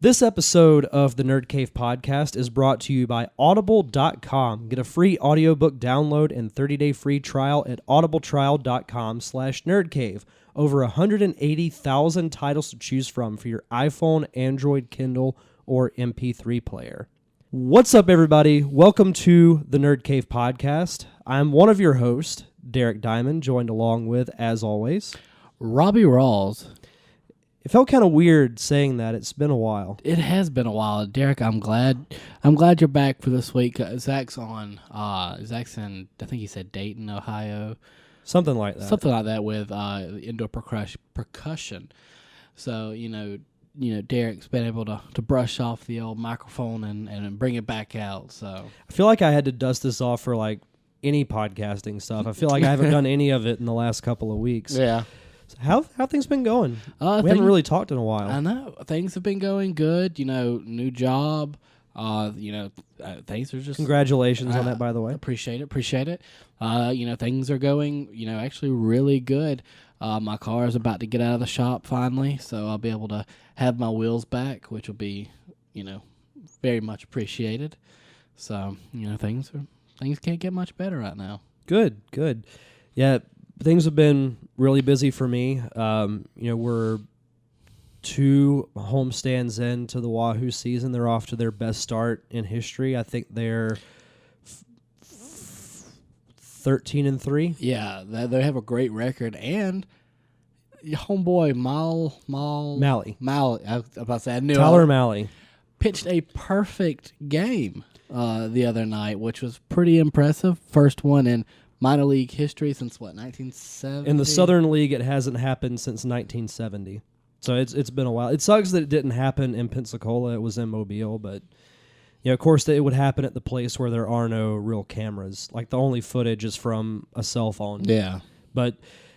This episode of the Nerd Cave podcast is brought to you by Audible.com. Get a free audiobook download and 30-day free trial at audibletrial.com/nerdcave. Over 180,000 titles to choose from for your iPhone, Android, Kindle, or MP3 player. What's up, everybody? Welcome to the Nerd Cave podcast. I'm one of your hosts, Derek Diamond, joined along with, as always, Robbie Rawls. It felt kind of weird saying that. It's been a while. It has been a while, Derek. I'm glad you're back for this week. Zach's in, I think he said Dayton, Ohio, Something like that with indoor percussion. So Derek's been able to brush off the old microphone and bring it back out. So I feel like I had to dust this off for like any podcasting stuff. I feel like I haven't done any of it in the last couple of weeks. Yeah. How things been going? We haven't really talked in a while. I know. Things have been going good. New job. Things are just... Congratulations on that, by the way. Appreciate it. Things are going, actually really good. My car is about to get out of the shop finally, so I'll be able to have my wheels back, which will be, very much appreciated. So, things can't get much better right now. Good. Yeah, things have been really busy for me. We're 2 homestands into the Wahoo season. They're off to their best start in history. I think they're 13-3. Yeah, they have a great record, and your homeboy Malley. I was about to say, I knew Tyler Malley pitched a perfect game the other night, which was pretty impressive. First one in minor league history since 1970? In the Southern League, it hasn't happened since 1970. So it's been a while. It sucks that it didn't happen in Pensacola. It was in Mobile, but of course it would happen at the place where there are no real cameras. Like the only footage is from a cell phone. Yeah. But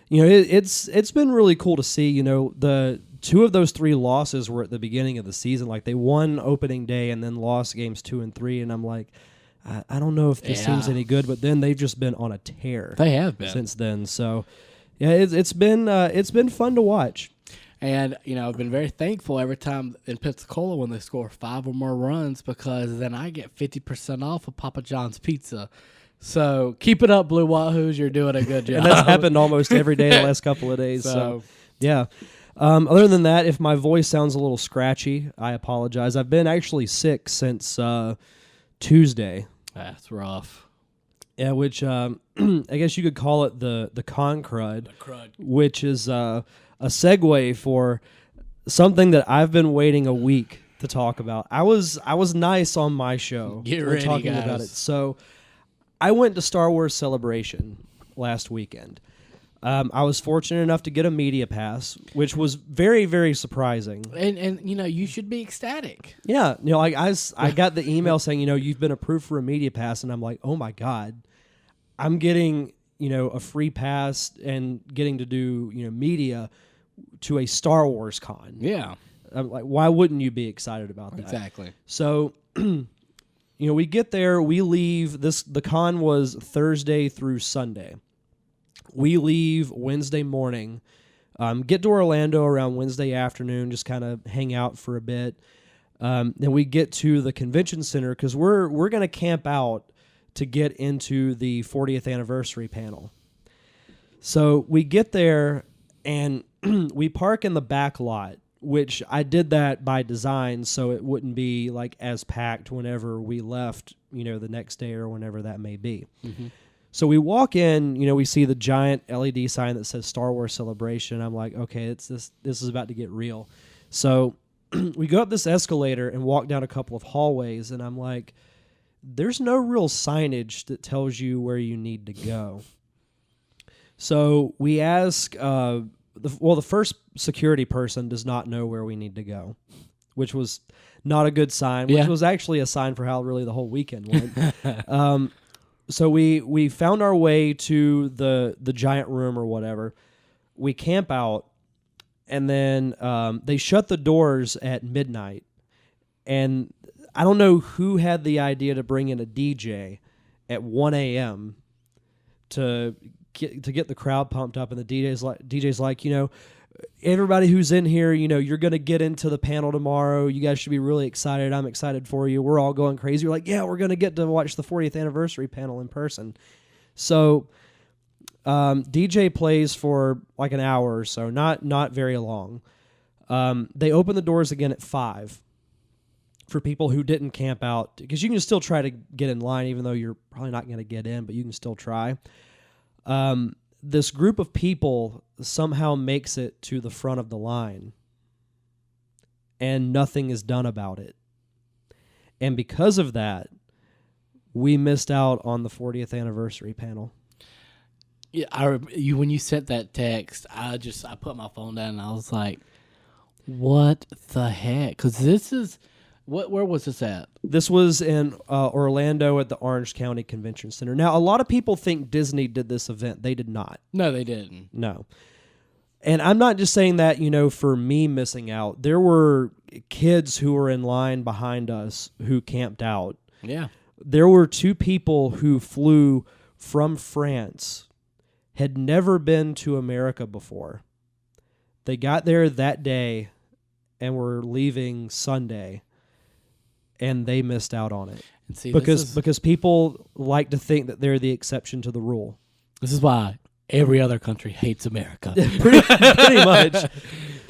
it's been really cool to see. The 2 of those 3 losses were at the beginning of the season. Like they won opening day and then lost games 2 and 3, and I'm like, I don't know if this team's any good, but then they've just been on a tear. They have been since then. So, yeah, it's been fun to watch. And I've been very thankful every time in Pensacola when they score 5 or more runs, because then I get 50% off of Papa John's Pizza. So keep it up, Blue Wahoos. You're doing a good job. And that's happened almost every day the last couple of days. So yeah. Other than that, if my voice sounds a little scratchy, I apologize. I've been actually sick since Tuesday. That's rough. Yeah, which I guess you could call it the con crud, which is a segue for something that I've been waiting a week to talk about. I was nice on my show. Get ready, talking guys. about it. So I went to Star Wars Celebration last weekend. I was fortunate enough to get a media pass, which was very, very surprising. And you should be ecstatic. Yeah, I got the email saying, you've been approved for a media pass, and I'm like, oh my God, I'm getting, a free pass and getting to do, media to a Star Wars con. Yeah. I'm like, why wouldn't you be excited about that? Exactly. So, we get there, we leave. The con was Thursday through Sunday. We leave Wednesday morning, get to Orlando around Wednesday afternoon, just kind of hang out for a bit. Then we get to the convention center because we're going to camp out to get into the 40th anniversary panel. So we get there and we park in the back lot, which I did that by design so it wouldn't be like as packed whenever we left, the next day or whenever that may be. Mm-hmm. So we walk in, we see the giant LED sign that says Star Wars Celebration. I'm like, okay, this is about to get real. So we go up this escalator and walk down a couple of hallways, and I'm like, there's no real signage that tells you where you need to go. So we ask, the first security person does not know where we need to go, which was not a good sign, which was actually a sign for how really the whole weekend went. So we found our way to the giant room or whatever. We camp out, and then they shut the doors at midnight. And I don't know who had the idea to bring in a DJ at 1 a.m. to get the crowd pumped up. And the DJ's like, everybody who's in here, you're going to get into the panel tomorrow. You guys should be really excited. I'm excited for you. We're all going crazy. We're like, yeah, we're going to get to watch the 40th anniversary panel in person. So DJ plays for like an hour or so, not very long. They open the doors again at 5 for people who didn't camp out, because you can still try to get in line, even though you're probably not going to get in, but you can still try. This group of people somehow makes it to the front of the line, and nothing is done about it. And because of that, we missed out on the 40th anniversary panel. Yeah, when you sent that text, I put my phone down and I was like, "What the heck?" Because this is where was this at? This was in Orlando at the Orange County Convention Center. Now, a lot of people think Disney did this event. They did not. No, they didn't. No. And I'm not just saying that, for me missing out. There were kids who were in line behind us who camped out. Yeah. There were 2 people who flew from France, had never been to America before. They got there that day and were leaving Sunday, and they missed out on it. And see, because people like to think that they're the exception to the rule. This is why every other country hates America. pretty much.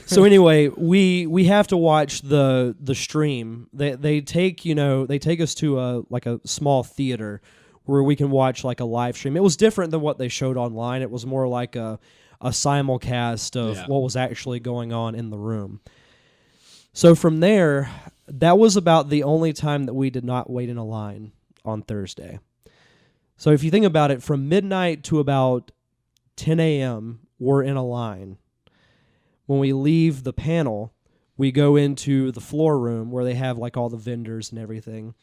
So anyway, we have to watch the stream. They take us to a small theater where we can watch like a live stream. It was different than what they showed online. It was more like a simulcast of what was actually going on in the room. So from there, that was about the only time that we did not wait in a line on Thursday. So if you think about it, from midnight to about 10 a.m., we're in a line. When we leave the panel, we go into the floor room where they have like all the vendors and everything.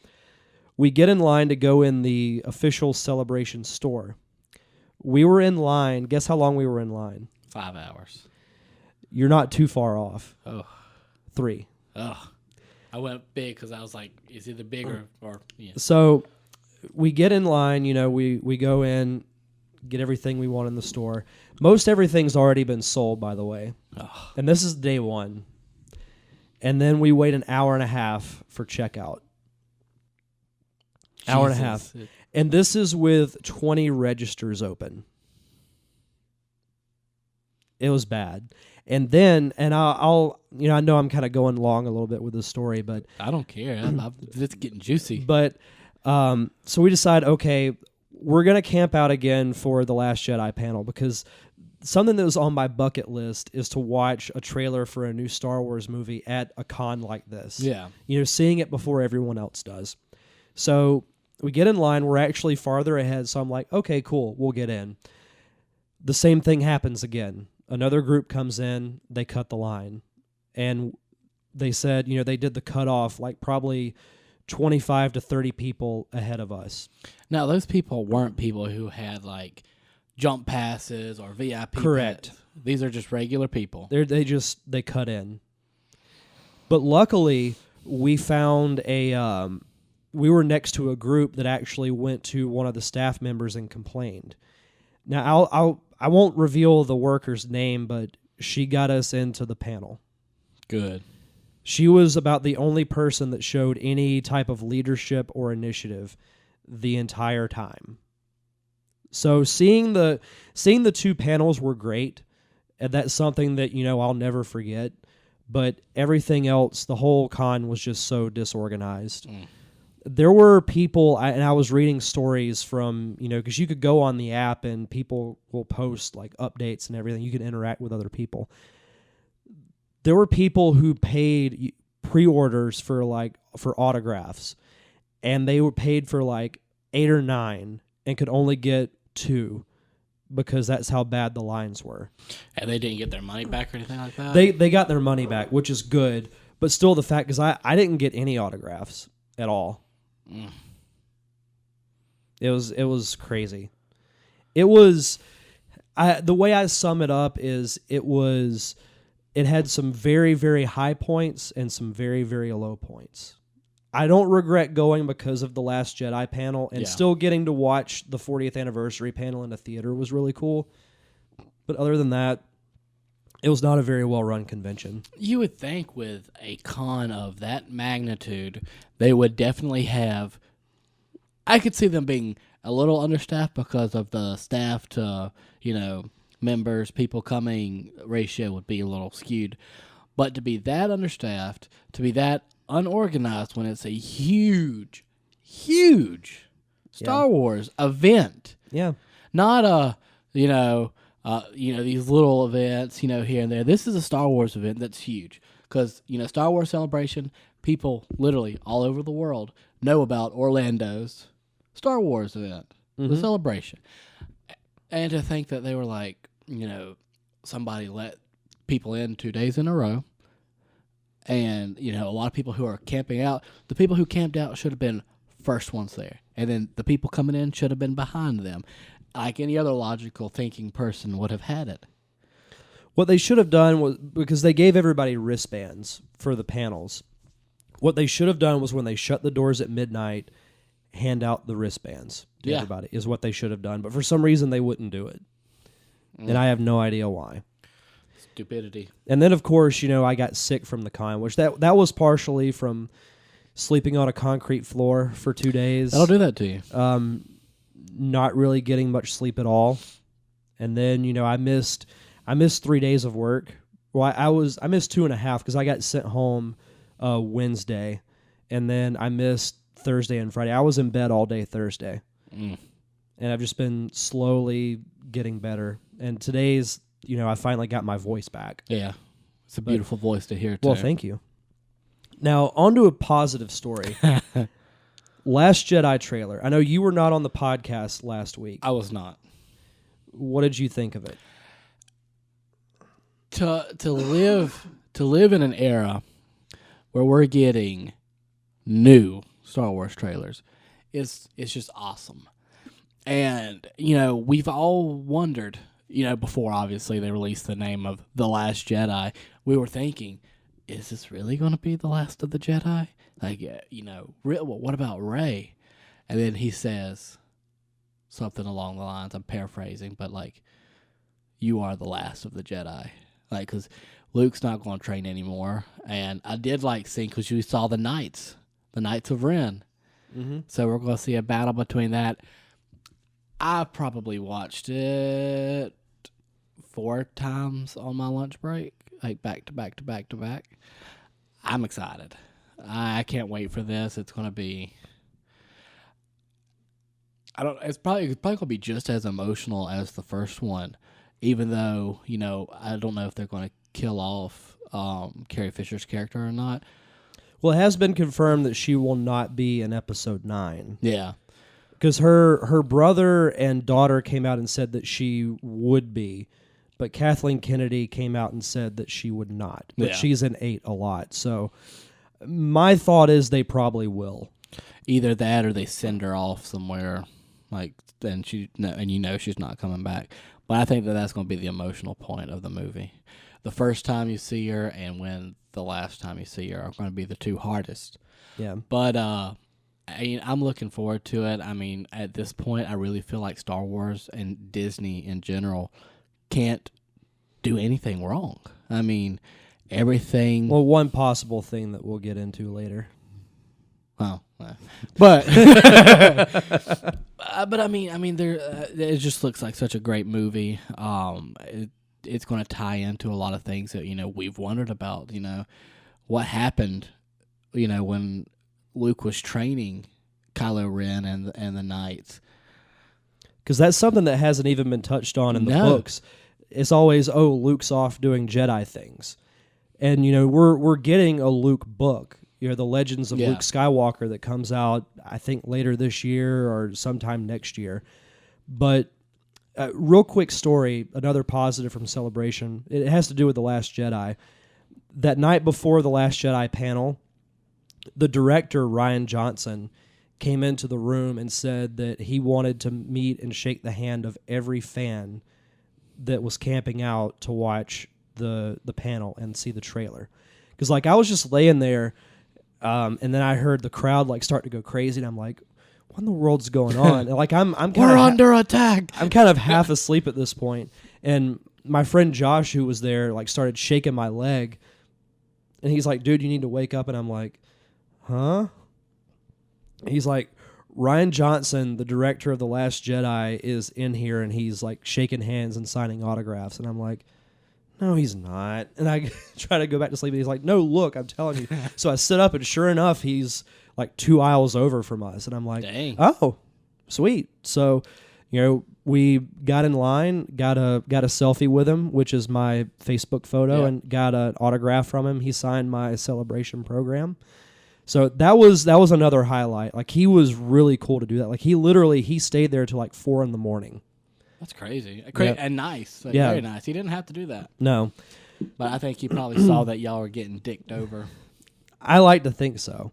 We get in line to go in the official Celebration store. We were in line. Guess how long we were in line? 5 hours. You're not too far off. Oh. 3. Oh. I went big because I was like, it's either big or yeah. So we get in line. We go in, get everything we want in the store. Most everything's already been sold, by the way. Oh. And this is day 1. And then we wait an hour and a half for checkout. Hour and a half. And this is with 20 registers open. It was bad. And then, I'll I know I'm kind of going long a little bit with this story, but I don't care. It's getting juicy. But so we decide, okay, we're going to camp out again for the Last Jedi panel, because something that was on my bucket list is to watch a trailer for a new Star Wars movie at a con like this. Yeah. Seeing it before everyone else does. So we get in line. We're actually farther ahead, so I'm like, okay, cool, we'll get in. The same thing happens again. Another group comes in, they cut the line. And they said, they did the cutoff like probably 25 to 30 people ahead of us. Now, those people weren't people who had like jump passes or VIP. Correct. Pets. These are just regular people. They cut in. But luckily, we found we were next to a group that actually went to one of the staff members and complained. Now, I won't reveal the worker's name, but she got us into the panel. Good. She was about the only person that showed any type of leadership or initiative the entire time. So seeing the 2 panels were great, and that's something that I'll never forget. But everything else, the whole con was just so disorganized. There were people, and I was reading stories from, because you could go on the app and people will post like updates and everything. You can interact with other people. There were people who paid pre-orders for autographs, and they were paid for like 8 or 9 and could only get 2 because that's how bad the lines were. And they didn't get their money back or anything like that? They got their money back, which is good, but still the fact, because I didn't get any autographs at all. It was crazy. It was the way I sum it up is it had some very, very high points and some very, very low points. I don't regret going because of the Last Jedi panel, and still getting to watch the 40th anniversary panel in a theater was really cool. But other than that, It was not a very well-run convention. You would think with a con of that magnitude, they would definitely have... I could see them being a little understaffed because of the staff to, members, people coming ratio would be a little skewed. But to be that understaffed, to be that unorganized when it's a huge Star Wars event. Yeah. Not a, these little events, here and there. This is a Star Wars event that's huge because, Star Wars Celebration, people literally all over the world know about Orlando's Star Wars event, the celebration. And to think that they were like, somebody let people in 2 days in a row. And, a lot of people who are camping out, the people who camped out should have been first ones there. And then the people coming in should have been behind them. Like any other logical thinking person would have had it. What they should have done was, because they gave everybody wristbands for the panels, what they should have done was when they shut the doors at midnight, hand out the wristbands to everybody, is what they should have done. But for some reason, they wouldn't do it. And I have no idea why. Stupidity. And then, of course, I got sick from the con, which that was partially from sleeping on a concrete floor for 2 days. That'll do that to you. Not really getting much sleep at all. And then, I missed 3 days of work. Well, I missed 2.5 because I got sent home Wednesday. And then I missed Thursday and Friday. I was in bed all day Thursday. And I've just been slowly getting better. And today's, I finally got my voice back. Yeah. It's a beautiful voice to hear, too. Well, thank you. Now, on to a positive story. Last Jedi trailer. I know you were not on the podcast last week. I was not. What did you think of it? To live in an era where we're getting new Star Wars trailers, it's just awesome. And, we've all wondered, before obviously they released the name of The Last Jedi, we were thinking, is this really going to be The Last of the Jedi? Like, what about Rey? And then he says something along the lines, I'm paraphrasing, but like, you are the last of the Jedi. Like, because Luke's not going to train anymore. And I did like seeing, because you saw the Knights of Ren. Mm-hmm. So we're going to see a battle between that. I probably watched it 4 times on my lunch break, like back to back to back to back. I'm excited. I can't wait for this. It's going to be... It's probably going to be just as emotional as the first one, even though, I don't know if they're going to kill off Carrie Fisher's character or not. Well, it has been confirmed that she will not be in Episode 9. Yeah. Because her brother and daughter came out and said that she would be, but Kathleen Kennedy came out and said that she would not. But she's in 8 a lot. So my thought is they probably will. Either that or they send her off somewhere, and she's not coming back. But I think that's going to be the emotional point of the movie. The first time you see her and when the last time you see her are going to be the two hardest. Yeah. But I'm looking forward to it. I mean, at this point, I really feel like Star Wars and Disney in general can't do anything wrong. I mean, everything... Well, one possible thing that we'll get into later. Oh, but but I mean, there it just looks like such a great movie. It's going to tie into a lot of things that we've wondered about. What happened, when Luke was training Kylo Ren and the Knights. Because that's something that hasn't even been touched on in the books. It's always, Luke's off doing Jedi things. And, we're getting a Luke book, the Legends of Luke Skywalker that comes out, I think, later this year or sometime next year. But real quick story, another positive from Celebration. It has to do with The Last Jedi. That night before The Last Jedi panel, the director, Rian Johnson, came into the room and said that he wanted to meet and shake the hand of every fan that was camping out to watch the panel and see the trailer. Because, I was just laying there, and then I heard the crowd, start to go crazy, and I'm like, what in the world's going on? And, I'm kind We're under attack. I'm kind of half asleep at this point, and my friend Josh, who was there, like started shaking my leg, and he's like, "Dude, you need to wake up." And I'm like, "Huh?" He's like, "Rian Johnson, the director of The Last Jedi, is in here, and he's like shaking hands and signing autographs." And I'm like, "No, he's not." And I try to go back to sleep, and he's like, "No, look, I'm telling you." So I sit up, and sure enough, he's like 2 aisles over from us. And I'm like, Dang. "Oh, sweet." So, we got in line, got a selfie with him, which is my Facebook photo, and got an autograph from him. He signed my celebration program. So that was another highlight. Like, he was really cool to do that. Like, he stayed there till like 4 a.m. That's crazy. Yep. And nice. Yeah. Very nice. He didn't have to do that. No. But I think he probably saw that y'all were getting dicked over. I like to think so.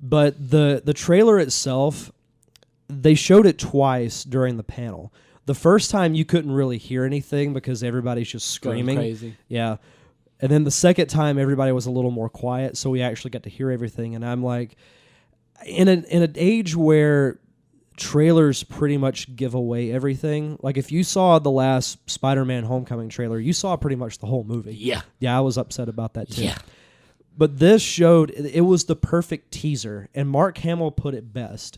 But the trailer itself, they showed it twice during the panel. The first time you couldn't really hear anything because everybody's just screaming. Going crazy. Yeah. And then the second time, everybody was a little more quiet, so we actually got to hear everything. And I'm like, in an age where trailers pretty much give away everything, like if you saw the last Spider-Man Homecoming trailer, you saw pretty much the whole movie. Yeah. Yeah, I was upset about that too. Yeah. But this showed, it was the perfect teaser, and Mark Hamill put it best.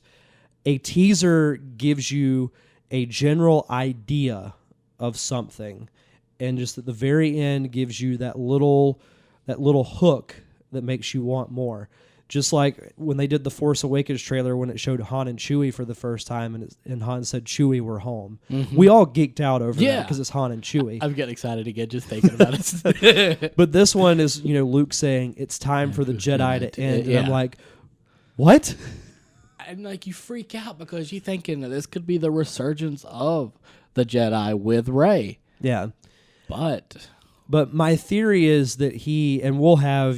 A teaser gives you a general idea of something, and just at the very end gives you that little hook that makes you want more. Just like when they did the Force Awakens trailer, when it showed Han and Chewie for the first time, and Han said, "Chewie, we're home." Mm-hmm. We all geeked out over that because it's Han and Chewie. I'm getting excited again just thinking about it. But this one is, Luke saying, "It's time for the Jedi to end." And I'm like, what? And like, you freak out because you're thinking that this could be the resurgence of the Jedi with Rey. Yeah. But my theory is that and we'll have,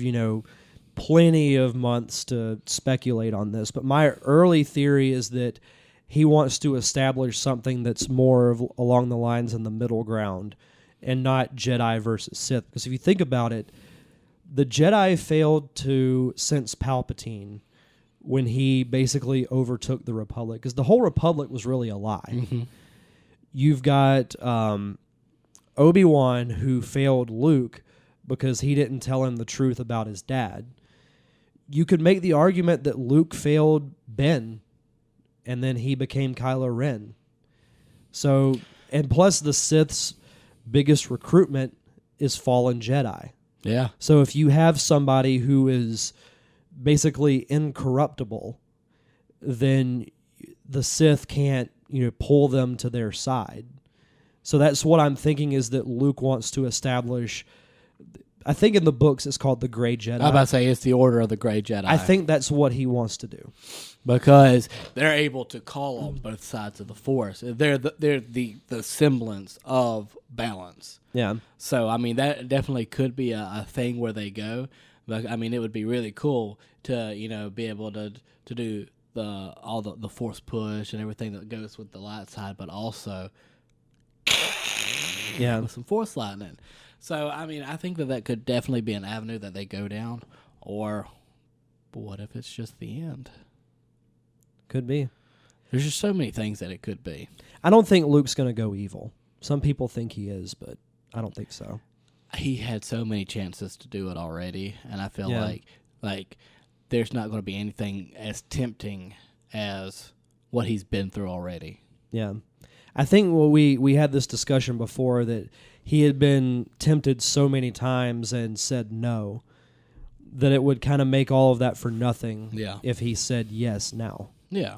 plenty of months to speculate on this, but my early theory is that he wants to establish something that's more along the lines in the middle ground and not Jedi versus Sith. Because if you think about it, the Jedi failed to sense Palpatine when he basically overtook the Republic, because the whole Republic was really a lie. Mm-hmm. You've got Obi-Wan, who failed Luke because he didn't tell him the truth about his dad. You could make the argument that Luke failed Ben, and then he became Kylo Ren. So, and plus the Sith's biggest recruitment is fallen Jedi. Yeah. So if you have somebody who is basically incorruptible, then the Sith can't, pull them to their side. So that's what I'm thinking, is that Luke wants to establish. I think in the books it's called the Grey Jedi. I'm about to say it's the Order of the Grey Jedi. I think that's what he wants to do, because they're able to call on both sides of the Force. They're the semblance of balance. Yeah. So I mean, that definitely could be a thing where they go. But I mean, it would be really cool to be able to do all the Force push and everything that goes with the light side, but also with some Force lightning. So, I mean, I think that could definitely be an avenue that they go down. Or, what if it's just the end? Could be. There's just so many things that it could be. I don't think Luke's going to go evil. Some people think he is, but I don't think so. He had so many chances to do it already, and I feel like there's not going to be anything as tempting as what he's been through already. Yeah. I think we had this discussion before, that he had been tempted so many times and said no, that it would kind of make all of that for nothing if he said yes now. Yeah.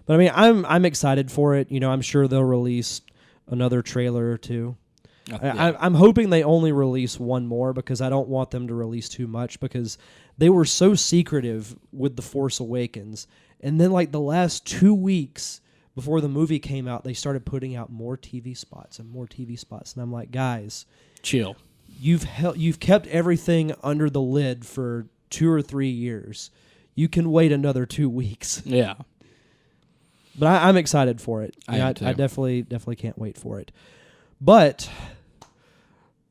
But I mean, I'm excited for it. I'm sure they'll release another trailer or two. I'm hoping they only release one more, because I don't want them to release too much, because they were so secretive with The Force Awakens. And then like the last 2 weeks before the movie came out, they started putting out more TV spots and more TV spots. And I'm like, guys, chill. You've kept everything under the lid for 2 or 3 years. You can wait another 2 weeks. Yeah. But I'm excited for it. I definitely can't wait for it. But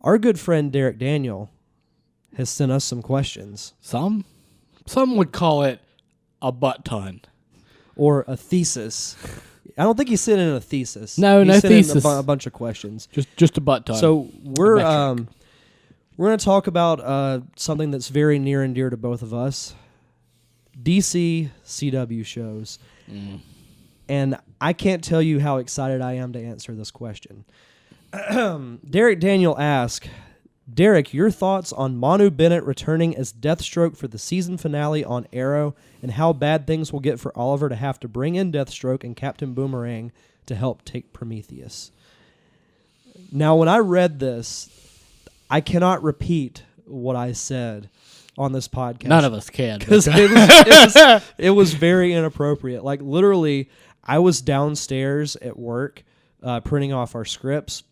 our good friend Derek Daniel has sent us some questions. Some would call it a butt ton. Or a thesis. I don't think he sent in a thesis. No, he no sent thesis. In a bunch of questions. Just a butt time. So we're going to talk about something that's very near and dear to both of us. DC CW shows. And I can't tell you how excited I am to answer this question. Derek Daniel asks, Derek, your thoughts on Manu Bennett returning as Deathstroke for the season finale on Arrow, and how bad things will get for Oliver to have to bring in Deathstroke and Captain Boomerang to help take Prometheus. Now, when I read this, I cannot repeat what I said on this podcast. None of us can. Because it was very inappropriate. Like, literally, I was downstairs at work printing off our scripts,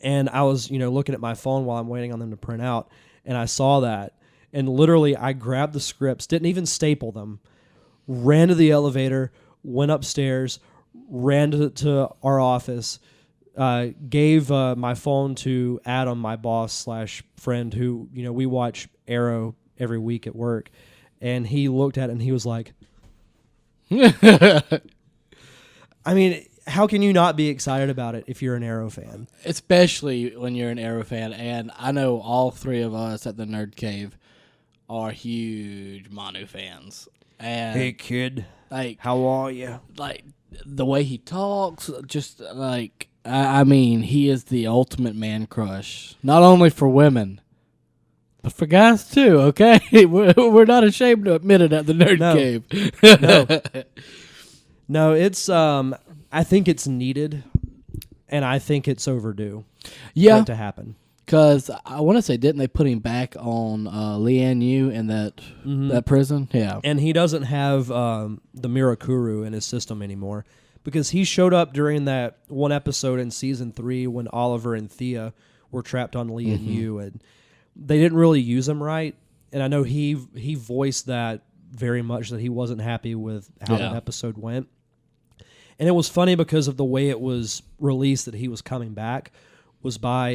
and I was, looking at my phone while I'm waiting on them to print out, and I saw that. And literally, I grabbed the scripts, didn't even staple them, ran to the elevator, went upstairs, ran to our office, gave my phone to Adam, my boss / friend, who, we watch Arrow every week at work, and he looked at it and he was like, I mean, how can you not be excited about it if you're an Arrow fan? Especially when you're an Arrow fan, and I know all three of us at the Nerd Cave are huge Manu fans. And hey, kid, like, how are you? Like, the way he talks, just like, I mean, he is the ultimate man crush, not only for women, but for guys too. Okay, we're not ashamed to admit it at the Nerd Cave. No, it's I think it's needed, and I think it's overdue. Yeah, for it to happen. Because I want to say, didn't they put him back on Lian Yu in that prison? Yeah, and he doesn't have the Mirakuru in his system anymore, because he showed up during that one episode in season 3 when Oliver and Thea were trapped on Lian Yu, and they didn't really use him right. And I know he voiced that very much, that he wasn't happy with how that episode went. And it was funny because of the way it was released that he was coming back was by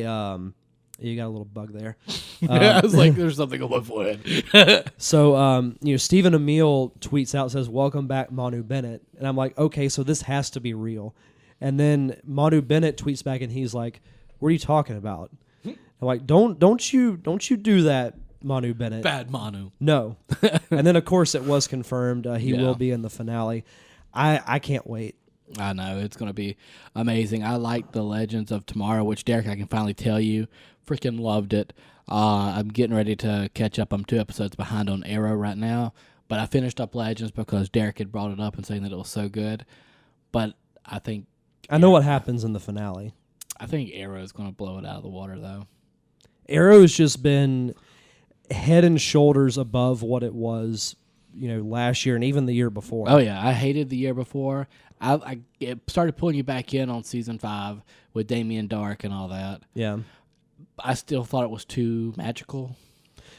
you got a little bug there. I was like, there's something on my forehead. So Stephen Amell tweets out, says, "Welcome back, Manu Bennett," and I'm like, okay, so this has to be real. And then Manu Bennett tweets back, and he's like, "What are you talking about?" I'm like, don't you do that, Manu Bennett. Bad Manu. No. And then of course it was confirmed he will be in the finale. I can't wait. I know, it's going to be amazing. I like the Legends of Tomorrow, which, Derek, I can finally tell you, freaking loved it. I'm getting ready to catch up. I'm 2 episodes behind on Arrow right now, but I finished up Legends because Derek had brought it up and saying that it was so good. But I think... I know what happens in the finale. I think Arrow is going to blow it out of the water, though. Arrow's just been head and shoulders above what it was, last year and even the year before. Oh, yeah. I hated the year before. I started pulling you back in on season 5 with Damien Dark and all that. Yeah. I still thought it was too magical.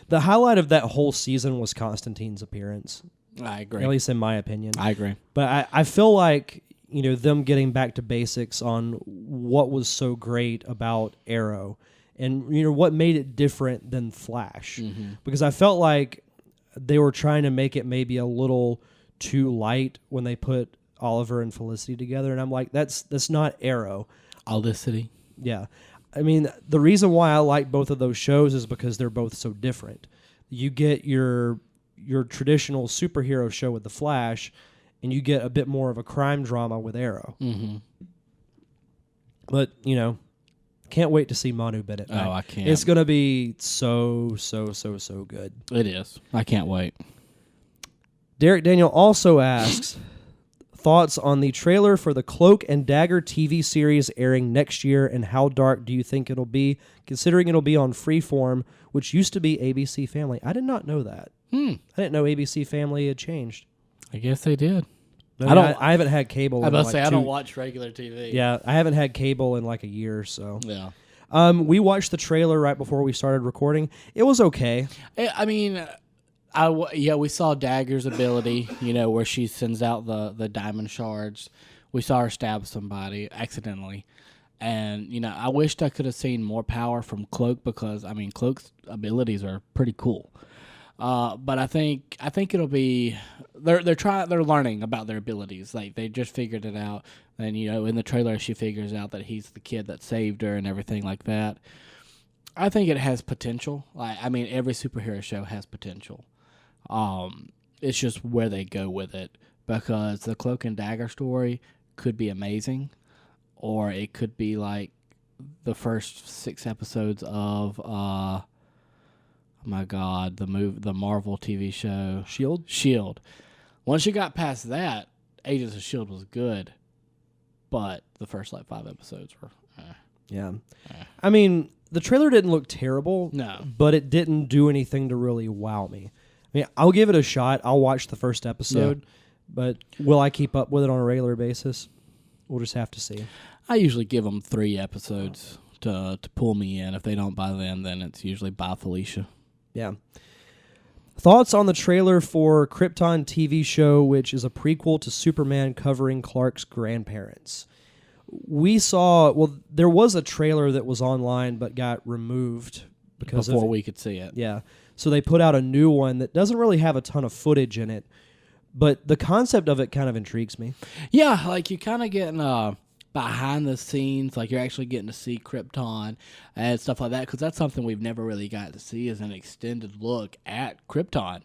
The highlight of that whole season was Constantine's appearance. I agree. At least in my opinion. I agree. But I feel like, them getting back to basics on what was so great about Arrow and, what made it different than Flash. Because I felt like they were trying to make it maybe a little too light when they put Oliver and Felicity together, and I'm like, that's not Arrow. Olicity. Yeah. I mean, the reason why I like both of those shows is because they're both so different. You get your traditional superhero show with The Flash, and you get a bit more of a crime drama with Arrow. But, can't wait to see Manu Bennett back. Oh, I can't. It's going to be so good. It is. I can't wait. Derek Daniel also asks, thoughts on the trailer for the Cloak and Dagger TV series airing next year, and how dark do you think it'll be, considering it'll be on Freeform, which used to be ABC Family? I did not know that. I didn't know ABC Family had changed. I guess they did. I haven't had cable. I must say, I don't watch regular TV. Yeah, I haven't had cable in like a year or so. Yeah. We watched the trailer right before we started recording. It was okay. I mean, we saw Dagger's ability, where she sends out the diamond shards. We saw her stab somebody accidentally. And, I wished I could have seen more power from Cloak because, Cloak's abilities are pretty cool. But I think it'll be they're learning about their abilities. Like they just figured it out. And in the trailer she figures out that he's the kid that saved her and everything like that. I think it has potential. Every superhero show has potential. It's just where they go with it, because the Cloak and Dagger story could be amazing, or it could be like the first 6 episodes of oh my god, the Marvel TV show Shield. Once you got past that, Agents of Shield was good, but the first 5 episodes were yeah. I mean, the trailer didn't look terrible, no, but it didn't do anything to really wow me. I mean, I'll give it a shot. I'll watch the first episode, but will I keep up with it on a regular basis? We'll just have to see. I usually give them 3 episodes to pull me in. If they don't by then it's usually bye Felicia. Yeah. Thoughts on the trailer for Krypton TV show, which is a prequel to Superman covering Clark's grandparents. We saw, there was a trailer that was online but got removed before we could see it. Yeah. So they put out a new one that doesn't really have a ton of footage in it, but the concept of it kind of intrigues me. Yeah, like you kind of getting behind the scenes, like you're actually getting to see Krypton and stuff like that, because that's something we've never really got to see, is an extended look at Krypton.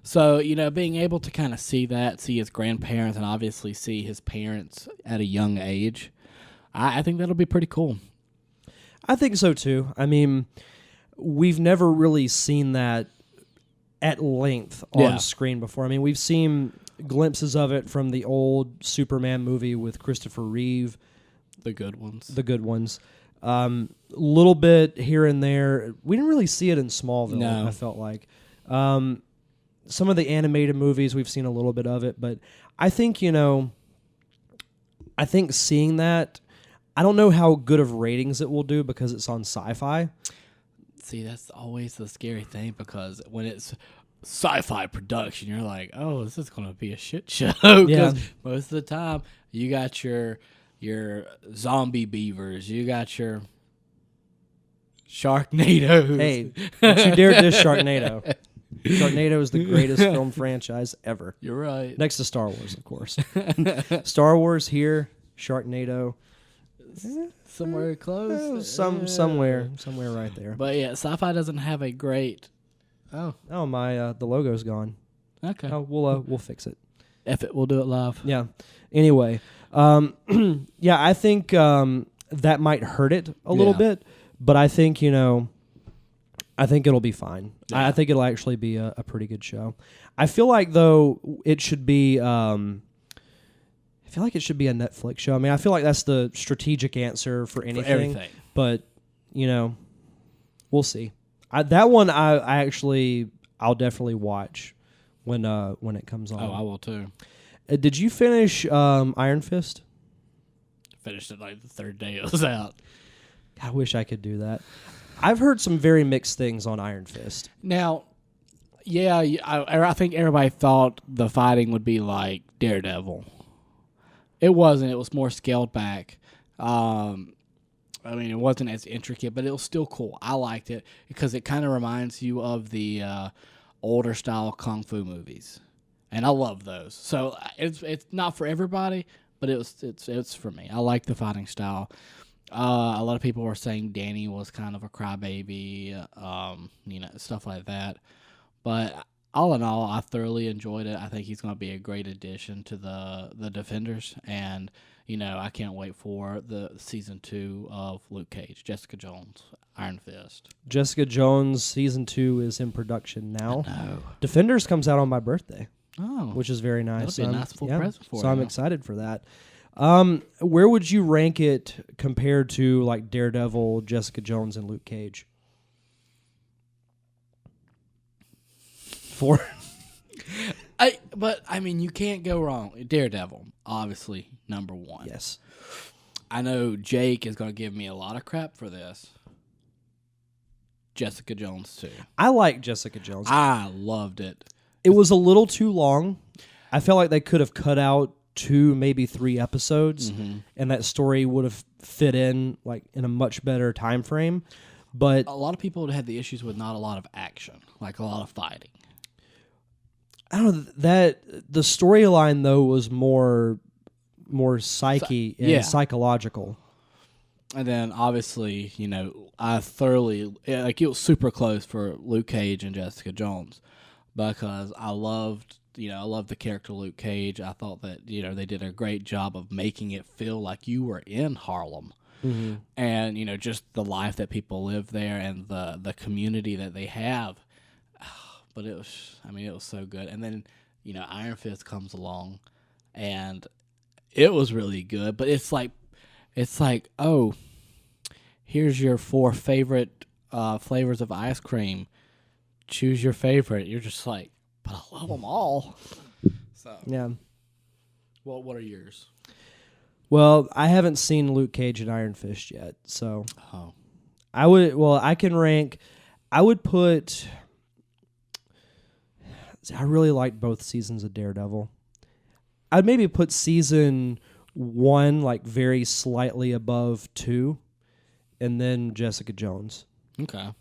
So, being able to kind of see that, see his grandparents, and obviously see his parents at a young age, I think that'll be pretty cool. I think so too. I mean, we've never really seen that at length on screen before. I mean, we've seen glimpses of it from the old Superman movie with Christopher Reeve. The good ones. Little bit here and there. We didn't really see it in Smallville, no. I felt like. Some of the animated movies, we've seen a little bit of it, but I think, seeing that, I don't know how good of ratings it will do because it's on Sci-Fi. See, that's always the scary thing, because when it's sci-fi production, you're like, oh, this is going to be a shit show. Because most of the time, you got your zombie beavers, you got your Sharknadoes. Hey, don't you dare dish Sharknado. Sharknado is the greatest film franchise ever. You're right. Next to Star Wars, of course. Star Wars here, Sharknado. Somewhere close. Somewhere right there. But yeah, Sci-Fi doesn't have a great... Oh, my the logo's gone. Okay. Oh, we'll fix it. F it, we'll do it live. Yeah. Anyway, I think that might hurt it a little bit, but I think I think it'll be fine. Yeah. I think it'll actually be a pretty good show. I feel like though it should be. I feel like it should be a Netflix show. I mean, I feel like that's the strategic answer for anything. For everything. But we'll see. That one I'll definitely watch when it comes on. Oh, I will too. Did you finish Iron Fist? Finished it like the 3rd day it was out. I wish I could do that. I've heard some very mixed things on Iron Fist. Now, yeah, I think everybody thought the fighting would be like Daredevil. It wasn't. It was more scaled back. It wasn't as intricate, but it was still cool. I liked it because it kind of reminds you of the older style kung fu movies, and I love those. So it's not for everybody, but it's for me. I like the fighting style. A lot of people were saying Danny was kind of a crybaby, stuff like that. But all in all, I thoroughly enjoyed it. I think he's going to be a great addition to the Defenders, and I can't wait for the season 2 of Luke Cage, Jessica Jones, Iron Fist. Jessica Jones season 2 is in production now. No. Defenders comes out on my birthday. Oh, which is very nice. That'll be a nice full present for you. So I'm excited for that. Where would you rank it compared to like Daredevil, Jessica Jones, and Luke Cage? 4. You can't go wrong. Daredevil, obviously, number 1. Yes. I know Jake is going to give me a lot of crap for this. Jessica Jones, too. I like Jessica Jones. I loved it. It was a little too long. I felt like they could have cut out 2, maybe 3 episodes, and that story would have fit in like in a much better time frame. But a lot of people had the issues with not a lot of action, like a lot of fighting. I don't know that the storyline though was more psyche and psychological. And then obviously, I thoroughly it was super close for Luke Cage and Jessica Jones because I loved the character Luke Cage. I thought that they did a great job of making it feel like you were in Harlem. Mm-hmm. And just the life that people live there and the community that they have. But it was so good. And then Iron Fist comes along, and it was really good. But it's like oh, here's your 4 favorite flavors of ice cream. Choose your favorite. You're just like, but I love them all. So yeah. Well, what are yours? Well, I haven't seen Luke Cage and Iron Fist yet, so I would put. I really liked both seasons of Daredevil. I'd maybe put season 1 like very slightly above 2, and then Jessica Jones. Okay.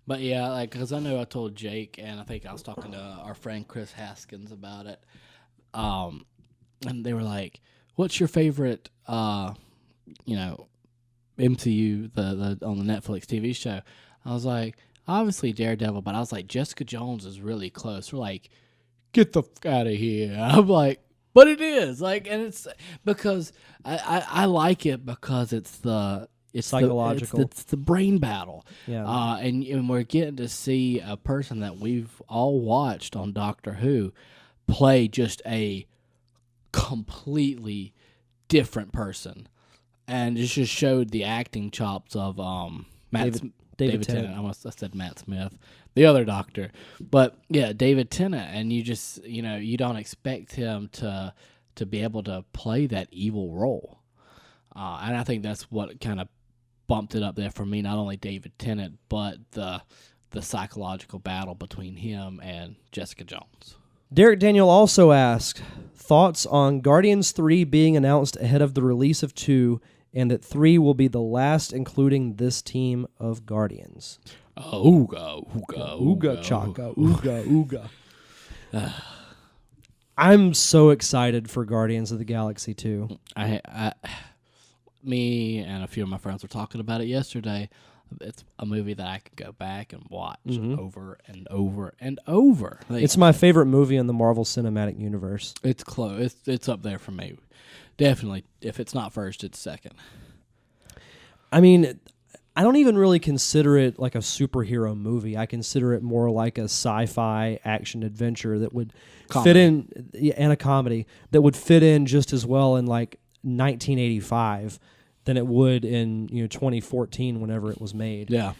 But yeah, because I know I told Jake, and I think I was talking to our friend Chris Haskins about it, and they were like, "What's your favorite, MCU the on the Netflix TV show?" I was like, obviously Daredevil, but I was like, Jessica Jones is really close. We're like, get the fuck out of here. I'm like, but it is and it's because I like it because it's psychological. It's the brain battle. Yeah. And we're getting to see a person that we've all watched on Doctor Who play just a completely different person, and it just showed the acting chops of David Tennant. I said Matt Smith, the other Doctor, but yeah, David Tennant, and you just you don't expect him to be able to play that evil role, and I think that's what kind of bumped it up there for me. Not only David Tennant, but the psychological battle between him and Jessica Jones. Derek Daniel also asked, thoughts on Guardians 3 being announced ahead of the release of 2, and that 3 will be the last including this team of Guardians. Ooga chaka, ooga. I'm so excited for Guardians of the Galaxy 2. Me and a few of my friends were talking about it yesterday. It's a movie that I could go back and watch over and over and over. It's my favorite movie in the Marvel Cinematic Universe. It's close. It's up there for me. Definitely. If it's not first, it's second. I mean, I don't even really consider it like a superhero movie. I consider it more like a sci-fi action adventure that would fit in, and a comedy that would fit in just as well in like 1985 than it would in 2014 whenever it was made. Yeah.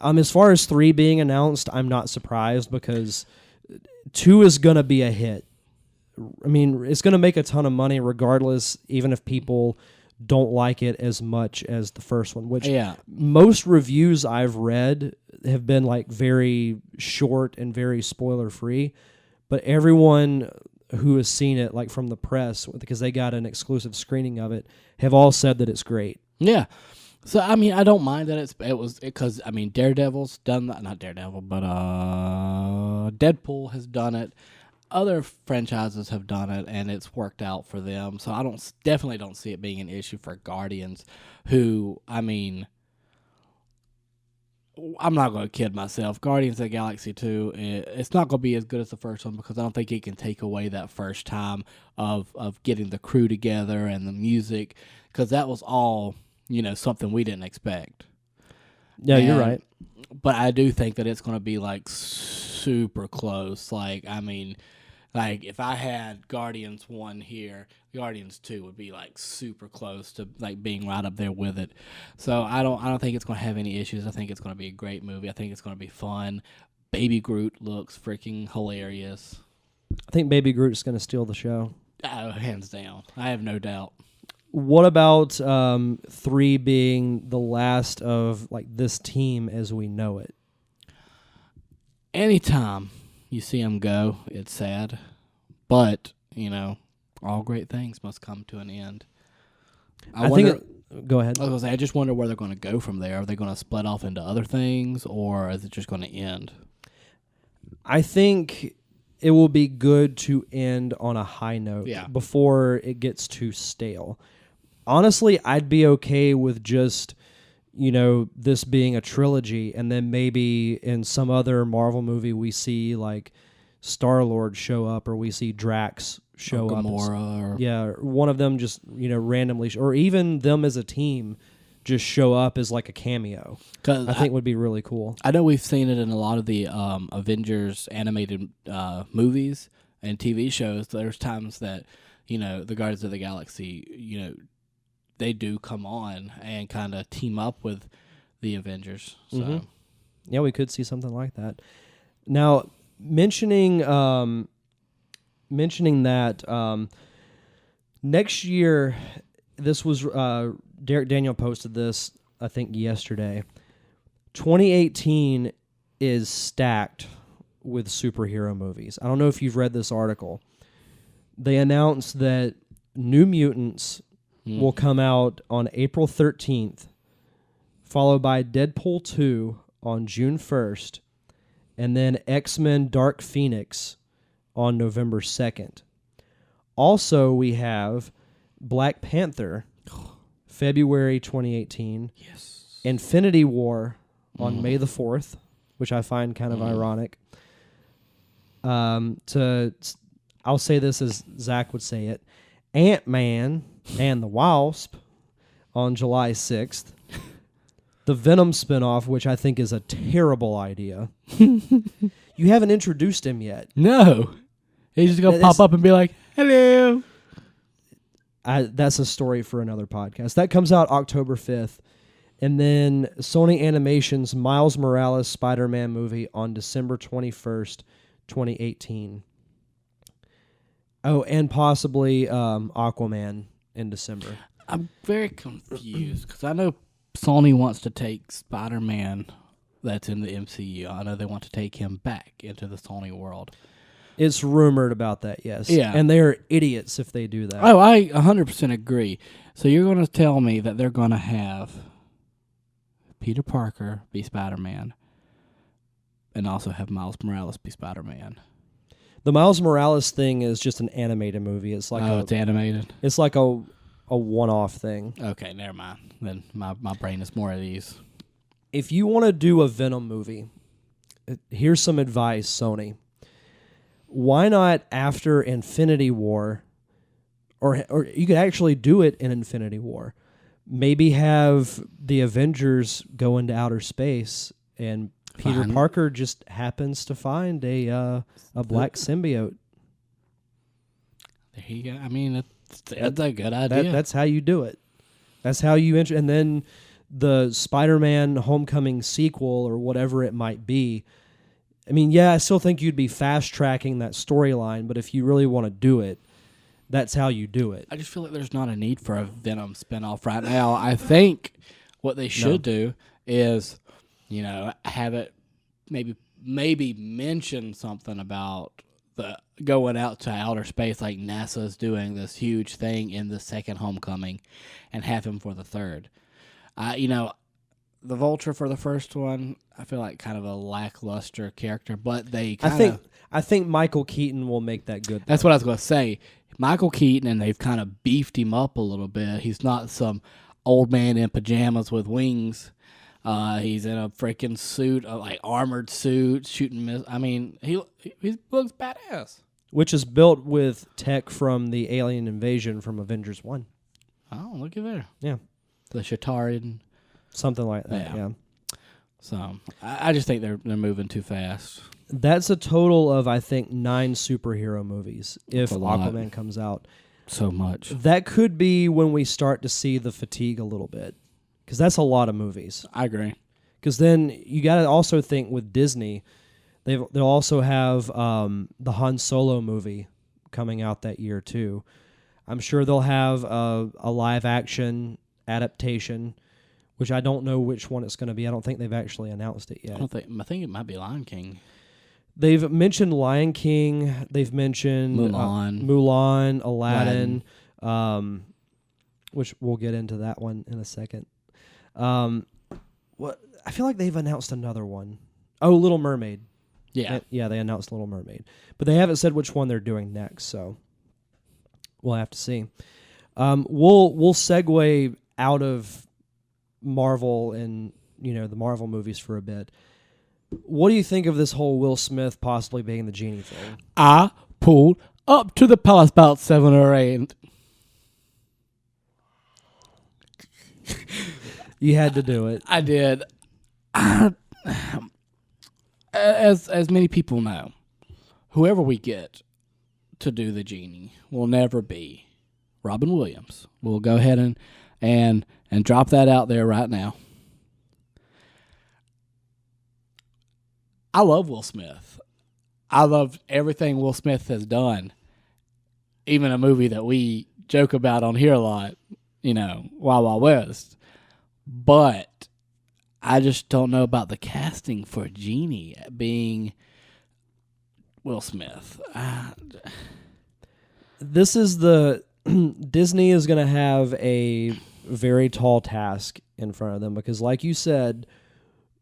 As far as 3 being announced, I'm not surprised because 2 is going to be a hit. I mean, it's going to make a ton of money regardless, even if people don't like it as much as the first one, which most reviews I've read have been like very short and very spoiler free, but everyone who has seen it, like from the press, because they got an exclusive screening of it, have all said that it's great. Yeah. So, I mean, I don't mind that because Daredevil's done that. Not Daredevil, but Deadpool has done it. Other franchises have done it, and it's worked out for them. So I definitely don't see it being an issue for Guardians, who, I'm not going to kid myself. Guardians of the Galaxy 2, it's not going to be as good as the first one because I don't think it can take away that first time of getting the crew together and the music, because that was all, something we didn't expect. Yeah, you're right. But I do think that it's going to be like super close. Like if I had Guardians 1 here, Guardians 2 would be like super close to like being right up there with it. So I don't think it's going to have any issues. I think it's going to be a great movie. I think it's going to be fun. Baby Groot looks freaking hilarious. I think Baby Groot's going to steal the show. Hands down. I have no doubt. What about 3 being the last of like this team as we know it? Anytime you see them go, it's sad. But, all great things must come to an end. Go ahead. I was going to say, I just wonder where they're going to go from there. Are they going to split off into other things, or is it just going to end? I think it will be good to end on a high note before it gets too stale. Honestly, I'd be okay with just, this being a trilogy, and then maybe in some other Marvel movie we see like Star-Lord show up, or we see Drax show up. Gamora. One of them just, randomly, or even them as a team just show up as like a cameo. I think would be really cool. I know we've seen it in a lot of the Avengers animated movies and TV shows. There's times that, the Guardians of the Galaxy, they do come on and kind of team up with the Avengers. So. Mm-hmm. Yeah, we could see something like that. Now, mentioning that, next year, this was Derek Daniel posted this, I think, yesterday. 2018 is stacked with superhero movies. I don't know if you've read this article. They announced that New Mutants will come out on April 13th, followed by Deadpool 2 on June 1st, and then X-Men Dark Phoenix on November 2nd. Also, we have Black Panther, February 2018. Yes. Infinity War on May the 4th, which I find kind of ironic. I'll say this as Zach would say it. Ant-Man and the Wasp on July 6th. The Venom spinoff, which I think is a terrible idea. You haven't introduced him yet. No. He's just going to pop up and be like, hello. That's a story for another podcast. That comes out October 5th. And then Sony Animation's Miles Morales Spider-Man movie on December 21st, 2018. Oh, and possibly Aquaman in December. I'm very confused because I know Sony wants to take Spider-Man that's in the MCU. I know they want to take him back into the Sony world. It's rumored about that, yes. Yeah. And they're idiots if they do that. Oh, I 100% agree. So you're going to tell me that they're going to have Peter Parker be Spider-Man and also have Miles Morales be Spider-Man. The Miles Morales thing is just an animated movie. It's like it's animated? It's like a one-off thing. Okay, never mind. Then my brain is more at ease. If you want to do a Venom movie, here's some advice, Sony. Why not after Infinity War, or you could actually do it in Infinity War, maybe have the Avengers go into outer space and Peter Parker just happens to find a black symbiote. There you go. I mean, that's a good idea. That's how you do it. That's how you and then the Spider-Man Homecoming sequel or whatever it might be. I mean, yeah, I still think you'd be fast-tracking that storyline, but if you really want to do it, that's how you do it. I just feel like there's not a need for a Venom spinoff right now. I think what they should do is, have it maybe mention something about the going out to outer space, like NASA's doing this huge thing in the second Homecoming, and have him for the third. The Vulture for the first one, I feel like kind of a lackluster character, but they I think Michael Keaton will make that good. That's what I was going to say. Michael Keaton, and they've kind of beefed him up a little bit. He's not some old man in pajamas with wings. He's in a freaking suit, like armored suit, shooting missiles. I mean, he looks badass. Which is built with tech from the alien invasion from Avengers 1. Oh, look at there. Yeah. The Shatarian. Something like that, yeah. So, I just think they're moving too fast. That's a total of, I think, 9 superhero movies if Aquaman comes out. So much. That could be when we start to see the fatigue a little bit, because that's a lot of movies. I agree. Because then you got to also think with Disney, they'll also have the Han Solo movie coming out that year too. I'm sure they'll have a live-action adaptation, which I don't know which one it's going to be. I don't think they've actually announced it yet. I think it might be Lion King. They've mentioned Lion King. They've mentioned Mulan, Aladdin, which we'll get into that one in a second. I feel like they've announced another one. Oh, Little Mermaid. Yeah. They announced Little Mermaid. But they haven't said which one they're doing next, so we'll have to see. We'll segue out of Marvel and, the Marvel movies for a bit. What do you think of this whole Will Smith possibly being the Genie thing? I pulled up to the palace about 7 or 8. You had to do it. I did. As many people know, whoever we get to do the Genie will never be Robin Williams. We'll go ahead and drop that out there right now. I love Will Smith. I love everything Will Smith has done. Even a movie that we joke about on here a lot, Wild Wild West. But I just don't know about the casting for Genie being Will Smith. This is Disney is going to have a very tall task in front of them because, like you said,